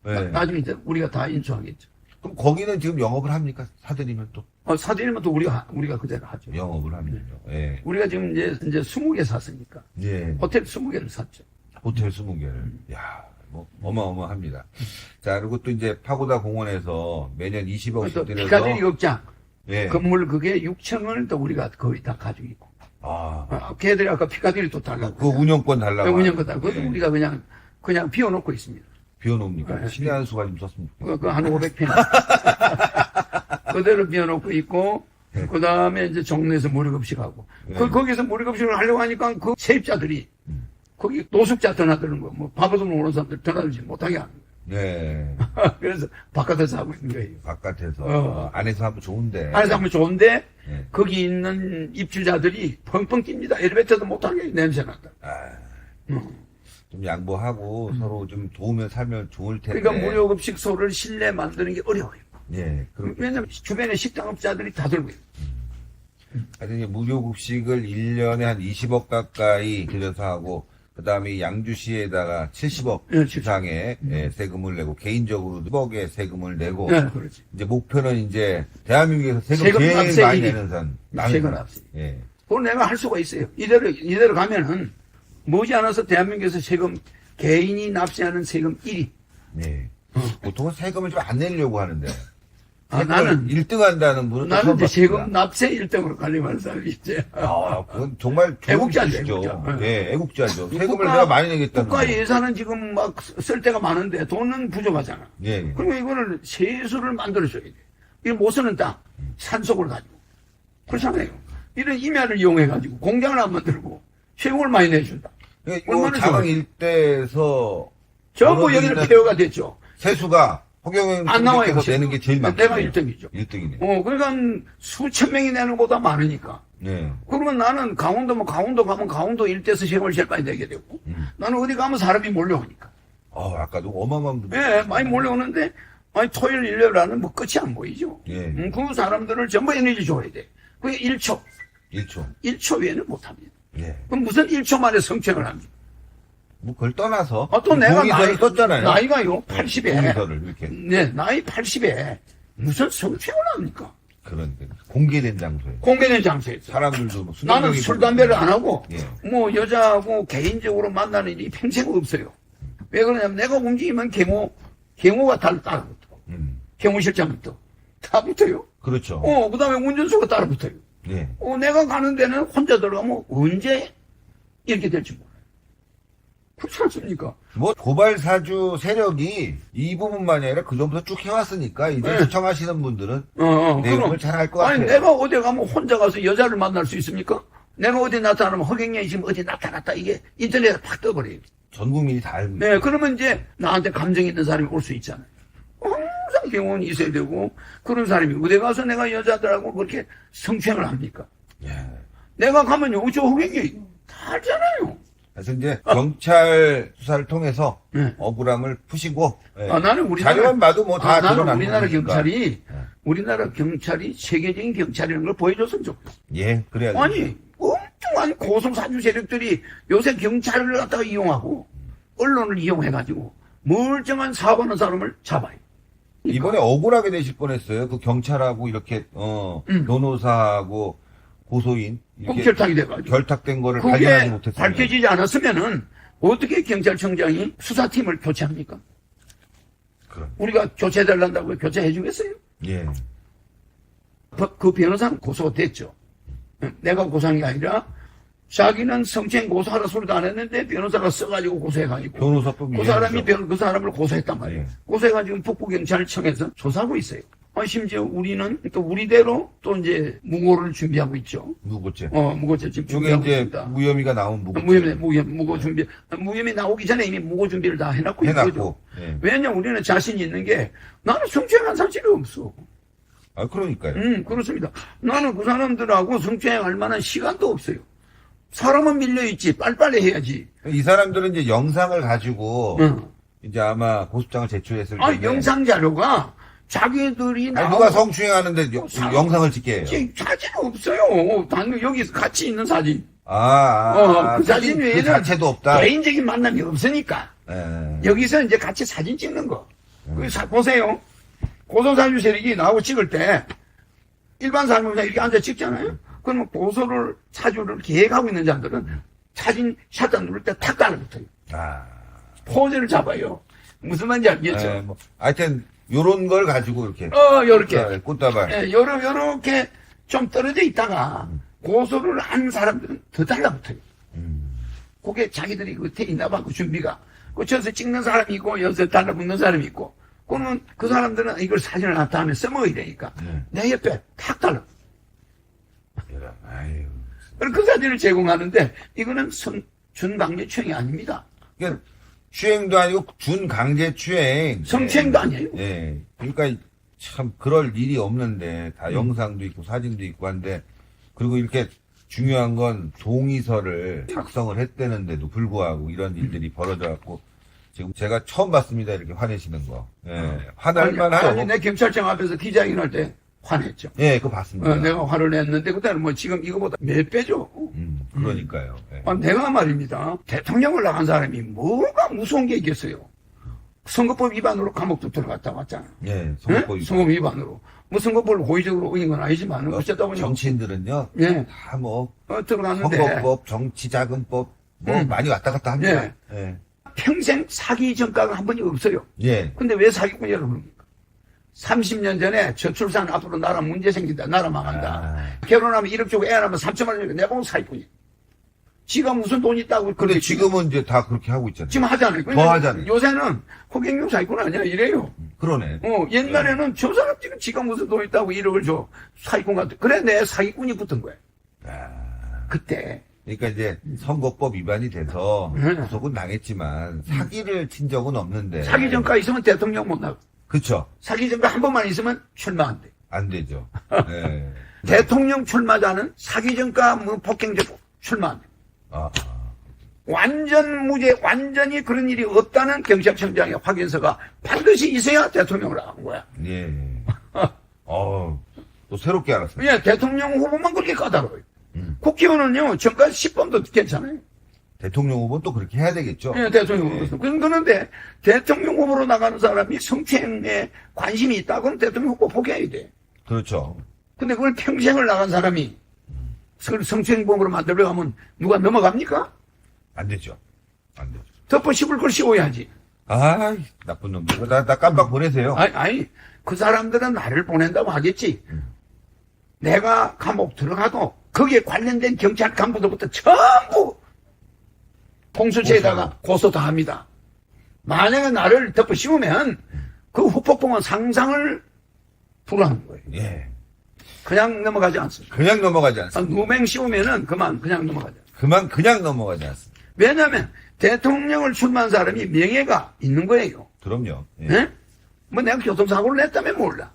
예. 나중에 이제 우리가 다 인수하겠죠. 그럼 거기는 지금 영업을 합니까? 사들이면 또? 사들이면 또 우리가 그대로 하죠. 영업을 하면요. 예. 우리가 지금 이제 20개 샀으니까. 예. 호텔 20개를 샀죠. 호텔 20개를. 야, 뭐, 어마어마합니다. 자, 그리고 또 이제 파고다 공원에서 매년 20억씩 또 들여서. 피카디리 극장. 예. 건물 그게 6층을 또 우리가 거의 다 가지고 있고. 걔들이 아까 피카디리 또 달라고. 그 운영권 달라고. 운영권 달라고. 그것도 우리가 그냥 비워놓고 있습니다. 비워놓습니까? 네. 신의 한 수가 좀 썼습니까? 한 500평. 그대로 비워놓고 있고, 그 다음에 이제 종로에서 무료급식하고. 거기서 무료급식을 하려고 하니까 그 세입자들이, 거기 노숙자 드나드는 거, 밥 얻으러 오는 사람들 드나들지 못하게 하는 네. 그래서 바깥에서 하고 있는 거예요. 바깥에서. 안에서 하면 좋은데. 안에서 하면 좋은데 네. 거기 있는 입주자들이 펑펑 낍니다. 엘리베이터도 못하게 냄새 난다. 좀 양보하고 서로 좀 도우면 살면 좋을 텐데. 그러니까 무료급식소를 실내 만드는 게 어려워요. 예. 왜냐면 주변에 식당업자들이 다 들고 있어요. 하여튼 이제 무료급식을 1년에 한 20억 가까이 들여서 하고, 그 다음에 양주시에다가 70억 예, 70억. 이상의 예, 세금을 내고, 개인적으로 10억의 세금을 내고, 네, 그렇지. 이제 목표는 이제 대한민국에서 세금 세금 제일 납세 많이 1위. 내는 산. 세금 납세. 예. 그걸 내가 할 수가 있어요. 이대로 가면은 머지않아서 대한민국에서 세금, 개인이 납세하는 세금 1위. 네. 보통은 세금을 좀 안 내려고 하는데. 나는 1등 한다는 분은 나는 처음 이제 세금 봤습니다. 납세 1등으로 관리하는 사람이 있지. 그건 정말 좋은 애국자죠, 뜻이죠. 애국자. 예, 애국자죠. 세금을 내가 많이 내겠다는 국가 거. 예산은 지금 막 쓸 데가 많은데 돈은 부족하잖아. 예, 예. 그러면 이거를 세수를 만들어줘야 돼. 이거 못 쓰는 땅, 산속을 가지고. 그렇잖아요. 이런 임야를 이용해가지고 공장을 안 만들고 세금을 많이 내준다. 그러니까 얼마나 자강 좋아요. 일대에서 전부 여기는 폐허가 됐죠. 세수가 허경영 안 나와요. 선생님께서 내는 게 제일 많거든요. 내가 1등이죠. 1등이네. 그러니까 수천 명이 내는 것보다 많으니까. 네. 그러면 나는 강원도 가면 강원도 일대에서 세금을 제일 많이 내게 되고, 나는 어디 가면 사람이 몰려오니까. 아까도 어마어마한 분들. 예, 많이 몰려오는데, 아니, 토요일, 일요일에는 뭐 끝이 안 보이죠. 예. 그 사람들을 전부 에너지 줘야 돼. 그게 1초. 1초. 1초 외에는 못 합니다. 예. 그럼 무슨 1초 만에 성취를 합니까? 뭐 그걸 떠나서. 또 내가 동의서를 썼잖아요. 나이가요, 80에. 동의서를 이렇게. 네, 나이 80에 무슨 성취를 합니까? 그런데 공개된 장소에. 공개된 장소에서. 사람들도 뭐 수백 나는 명이 술, 보고. 담배를 안 하고, 예. 뭐, 여자하고 개인적으로 만나는 일이 평생 없어요. 왜 그러냐면 내가 움직이면 경호가 따라 붙어. 경호실장부터. 다 붙어요. 그렇죠. 그 다음에 운전수가 따라 붙어요. 예. 내가 가는 데는 혼자 들어가면 언제 이렇게 될지 몰라요. 그렇지 않습니까? 뭐 고발 사주 세력이 이 부분만이 아니라 그 전부터 쭉 해왔으니까 이제 네. 시청하시는 분들은 그럼. 내용을 잘 알 것 같아요. 아니, 내가 어디 가면 혼자 가서 여자를 만날 수 있습니까? 내가 어디 나타나면 허경영이 지금 어디 나타났다. 이게 인터넷에 팍 떠버려요. 전 국민이 다 알고 네, 그러면 이제 나한테 감정 있는 사람이 올 수 있잖아요. 항상 경험이 있어야 되고, 그런 사람이 어디 가서 내가 여자들하고 그렇게 성추행을 합니까? 예. 내가 가면요, 저 허경영이 다 알잖아요. 그래서 이제 경찰 수사를 통해서 네. 억울함을 푸시고 예. 나는 우리나라 자료만 봐도 뭐 다 나는 드러나는 우리나라 거니까. 경찰이 우리나라 경찰이 세계적인 경찰이라는 걸 보여줬으면 좋겠어. 예, 그래야죠. 아니 엉뚱한 고성사주 세력들이 요새 경찰을 갖다가 이용하고 언론을 이용해가지고 멀쩡한 사고하는 사람을 잡아요. 이번에 억울하게 되실 뻔했어요. 그 경찰하고 이렇게 변호사하고 고소인 이렇게 결탁이 돼가지고 결탁된 거를 발견하지 그게 못했어요. 밝혀지지 않았으면은 어떻게 경찰청장이 수사팀을 교체합니까? 그럼. 우리가 교체해달란다고 교체해 주겠어요? 예. 그 변호사는 고소됐죠. 내가 고소한 게 아니라 자기는 성추행 고소하라 소리도 안 했는데 변호사가 써가지고 고소해가지고 변호사법 그 사람이 그 사람을 고소했단 말이에요. 예. 고소해가지고 북부경찰청에서 조사하고 있어요. 심지어 우리는 또 우리대로 또 이제 무고를 준비하고 있죠. 무고죄. 무고죄 지금 이게 준비하고 이제 있습니다. 무혐의가 나온 무고죄. 무고 준비. 무혐의 나오기 전에 이미 무고 준비를 다 해놨고 있는 거죠. 해놨고. 예. 왜냐면 우리는 자신이 있는 게 나는 성추행한 사실이 없어. 그러니까요. 그렇습니다. 나는 그 사람들하고 성추행할 만한 시간도 없어요. 사람은 밀려있지. 빨리빨리 해야지. 이 사람들은 이제 영상을 가지고 이제 아마 고소장을 제출했을 텐데. 영상 자료가 자기들이 누가 성추행하는데 영상을 찍게 해요. 사진 없어요. 당연히 여기서 같이 있는 사진. 그 사진 외에는 자체도 없다. 개인적인 만남이 없으니까. 예. 여기서 이제 같이 사진 찍는 거. 보세요. 고소사주 세력이 나하고 찍을 때 일반 사람이 그냥 이렇게 앉아 찍잖아요. 그러면 고소를 사주를 계획하고 있는 자들은 사진 샷단 누를 때 탁 달라붙어요. 포즈를 잡아요. 무슨 말인지 알겠죠? 하여튼 요런 걸 가지고 이렇게 요렇게. 꽃다발. 요렇게 좀 떨어져 있다가 고소를 한 사람들은 더 달라붙어요. 그게 자기들이 그때 있나 봐, 그 준비가. 그 저기서 찍는 사람이 있고, 여기서 달라붙는 사람이 있고. 그러면 그 사람들은 이걸 사진을 나타내면 써먹어야 되니까. 내 옆에 탁 달라. 그 사진을 제공하는데, 이거는 준방재청이 아닙니다. 그러니까 추행도 아니고 준강제 추행. 성추행도 아니에요. 예. 그러니까 참 그럴 일이 없는데 다 영상도 있고 사진도 있고 한데 그리고 이렇게 중요한 건 동의서를 작성을 했다는데도 불구하고 이런 일들이 벌어져갖고 지금 제가 처음 봤습니다. 이렇게 화내시는 거. 예. 화날 만하죠. 아니, 내 경찰청 앞에서 기자회견할 때 화냈죠. 예, 그거 봤습니다. 내가 화를 냈는데 그때는 뭐 지금 이거보다 몇 배죠. 그러니까요. 예. 내가 말입니다. 대통령을 나간 사람이 뭐가 무서운 게 있겠어요. 선거법 위반으로 감옥도 들어갔다 왔잖아. 예, 선거법 위반. 선거법 위반으로. 뭐 선거법을 고의적으로 어긴 건 아니지만 어쩌다 보니 정치인들은요. 예. 다 뭐 들어갔는데 선거법, 정치자금법 뭐 많이 왔다 갔다 합니다. 예. 예. 평생 사기 전과가 한 번이 없어요. 예. 근데 왜 사기꾼이라고 그럽니까? 30년 전에 저출산 앞으로 나라 문제 생긴다. 나라 망한다. 결혼하면 1억 주고 애 하나면 3천만 원 주고 내가 보면 사기꾼이야. 지가 무슨 돈 있다고. 근데 지금은 이제 다 그렇게 하고 있잖아요. 지금 하잖아요. 더 하잖아요. 요새는 허경영 사기꾼 아니야. 이래요. 그러네. 옛날에는 저 사람 지금 지가 무슨 돈 있다고 1억을 줘. 사기꾼 같아. 그래, 내 사기꾼이 붙은 거야. 그때. 그러니까 이제 선거법 위반이 돼서 구속은 당했지만 사기를 친 적은 없는데. 사기 전과 있으면 대통령 못 나가. 그쵸. 사기 전과 한 번만 있으면 출마 안 돼. 안 되죠. 예. 대통령 출마자는 사기 전과 뭐 폭행죄고 출마 안 돼. 완전 무죄, 완전히 그런 일이 없다는 경찰청장의 확인서가 반드시 있어야 대통령을 나간 거야. 예. 또 새롭게 알았어요. 예, 대통령 후보만 그렇게 까다로워요. 국회의원은요, 전과 10번도 괜찮아요. 대통령 후보는 또 그렇게 해야 되겠죠. 예, 대통령 후보로. 그런데 대통령 후보로 나가는 사람이 성추행에 관심이 있다. 그럼 대통령 후보 포기해야 돼. 그렇죠. 근데 그걸 평생을 나간 사람이 성추행범으로 만들려고 하면 누가 넘어갑니까? 안 되죠. 안 되죠. 덮어 씹을 걸 씌워야지. 아이, 나쁜 놈들. 나 깜빡 보내세요. 아니, 그 사람들은 나를 보낸다고 하겠지. 내가 감옥 들어가도 거기에 관련된 경찰 간부들부터 전부 공수처에다가 고소 다 합니다. 만약에 나를 덮어 씌우면 그 후폭풍은 상상을 불허하는 거예요. 예. 그냥 넘어가지 않습니다. 그냥 넘어가지 않습니다. 누맹 씌우면은 그냥 넘어가지 않습니다. 그냥 넘어가지 않습니다. 왜냐하면 대통령을 출마한 사람이 명예가 있는 거예요. 그럼요. 예. 예? 뭐 내가 교통사고를 냈다면 몰라.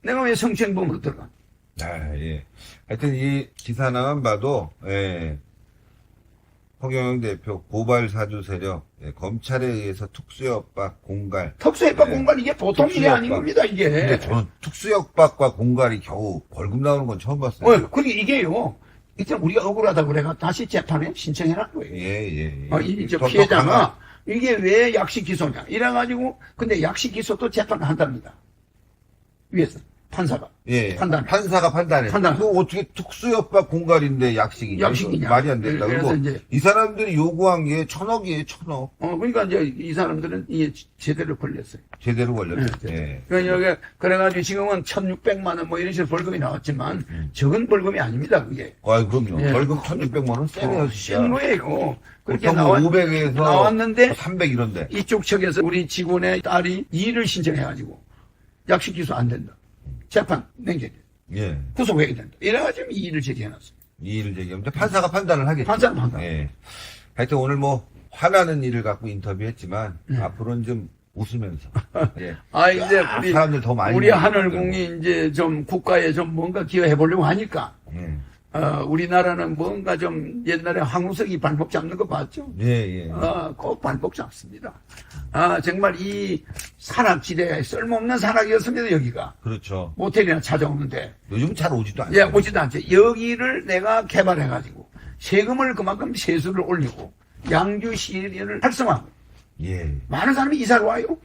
내가 왜 성추행범으로 들어가? 예. 하여튼 이 기사나만 봐도, 예. 허경영 대표 고발 사주 세력, 예. 검찰에 의해서 특수협박, 공갈. 특수협박 예. 공갈 이게 보통 일이 아닌 겁니다, 이게. 근데 저는 특수협박과 공갈이 겨우 벌금 나오는 건 처음 봤어요. 그게 이게요. 이때 우리가 억울하다고 그래가 다시 재판에 신청해놨 거예요. 예. 이 피해자가 이게 왜 약식 기소냐. 이래가지고, 근데 약식 기소도 재판을 한답니다. 위에서. 판사가. 예. 판사가 판단해. 그 어떻게 특수협박 공갈인데 약식이냐. 약식이냐. 말이 안 된다. 그래서 그리고 이제 이 사람들이 요구한 게 1,000억이에요, 1,000억. 그러니까 이제 이 사람들은 이게 제대로 걸렸어요. 제대로 걸렸죠. 예. 그러니까 여기, 그래가지고 지금은 1,600만원 뭐 이런 식으로 벌금이 나왔지만, 적은 벌금이 아닙니다, 그게. 그럼요. 예. 벌금 1,600만원 세네요, 진짜. 센 거예요. 그렇게 보통 500에서 나왔는데, 300 이런데. 이쪽 측에서 우리 직원의 딸이 이의를 신청해가지고, 약식 기소 안 된다. 재판 냉겨야 돼. 예. 구속해야 된다. 이래가지고 이의를 제기해놨어요. 이의를 제기하면 판사가 판단을 하겠죠. 판사는 판단. 예. 하여튼 오늘 뭐 화나는 일을 갖고 인터뷰했지만 앞으로는 좀 웃으면서. 예. 이제 우리 사람들 더 많이 우리 하늘궁이 이제 좀 국가에 좀 뭔가 기여해 보려고 하니까. 우리나라는 뭔가 좀 옛날에 황우석이 발목 잡는 거 봤죠? 예. 꼭 발목 잡습니다. 정말 이 산악지대, 쓸모없는 산악이었습니다, 여기가. 그렇죠. 모텔이나 찾아오는데. 요즘 잘 오지도 않아요. 예, 오지도 않죠. 여기를 내가 개발해가지고, 세금을 그만큼 세수를 올리고, 양주시를 활성화하고. 예. 많은 사람이 이사를 와요.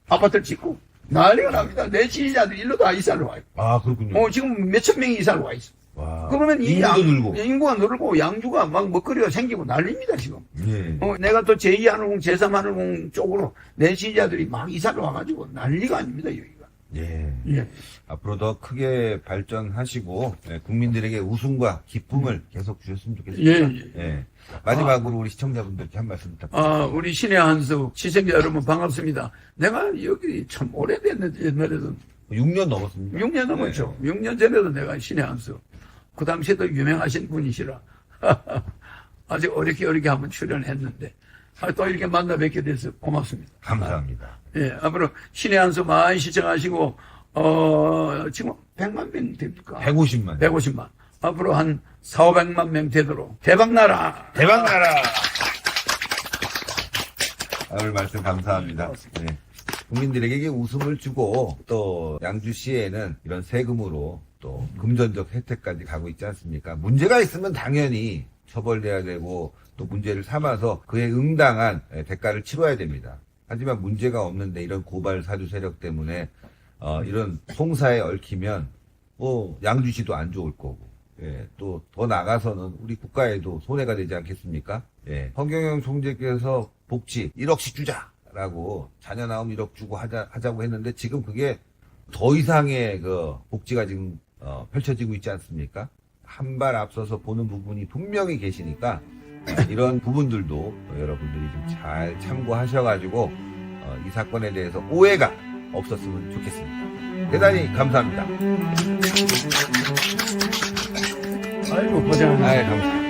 아파트를 짓고. 난리가 납니다. 내 지지자들이 일로 다 이사를 와요. 그렇군요. 지금 몇천 명이 이사를 와 있어. 와. 그러면 인구가 늘고 양주가 막 먹거리가 생기고 난립니다, 지금. 예. 내가 또 제2하늘궁, 제3하늘궁 쪽으로 내 지지자들이 막 이사를 와가지고 난리가 아닙니다, 여기가. 예. 앞으로 더 크게 발전하시고, 국민들에게 웃음과 기쁨을 계속 주셨으면 좋겠습니다. 예. 마지막으로 우리 시청자분들께 한 말씀 부탁드립니다. 우리 신의 한수 시청자 여러분 반갑습니다. 내가 여기 참 오래됐는데, 옛날에도. 6년 넘었습니다. 6년 넘었죠. 6년 전에도 내가 신의 한수. 그 당시에도 유명하신 분이시라. 아주 어렵게 한번 출연했는데. 또 이렇게 만나 뵙게 돼서 고맙습니다. 감사합니다. 예, 앞으로 신의 한 수 많이 시청하시고, 지금 100만 명 됩니까? 150만. 150만. 앞으로 한 4, 500만 명 되도록 대박나라! 대박나라! 오늘 말씀 감사합니다. 네. 국민들에게 웃음을 주고 또 양주시에는 이런 세금으로 또 금전적 혜택까지 가고 있지 않습니까? 문제가 있으면 당연히 처벌돼야 되고 또 문제를 삼아서 그에 응당한 대가를 치러야 됩니다. 하지만 문제가 없는데 이런 고발 사주 세력 때문에 이런 송사에 얽히면 양주시도 안 좋을 거고 또 더 나가서는 우리 국가에도 손해가 되지 않겠습니까? 허경영 총재께서 복지 1억씩 주자라고 자녀 나오면 1억 주고 하자고 했는데 지금 그게 더 이상의 그 복지가 지금 펼쳐지고 있지 않습니까? 한 발 앞서서 보는 부분이 분명히 계시니까 이런 부분들도 여러분들이 좀 잘 참고하셔가지고 이 사건에 대해서 오해가 없었으면 좋겠습니다. 대단히 감사합니다. 아이고, 고생하셨습니다. 감사합니다.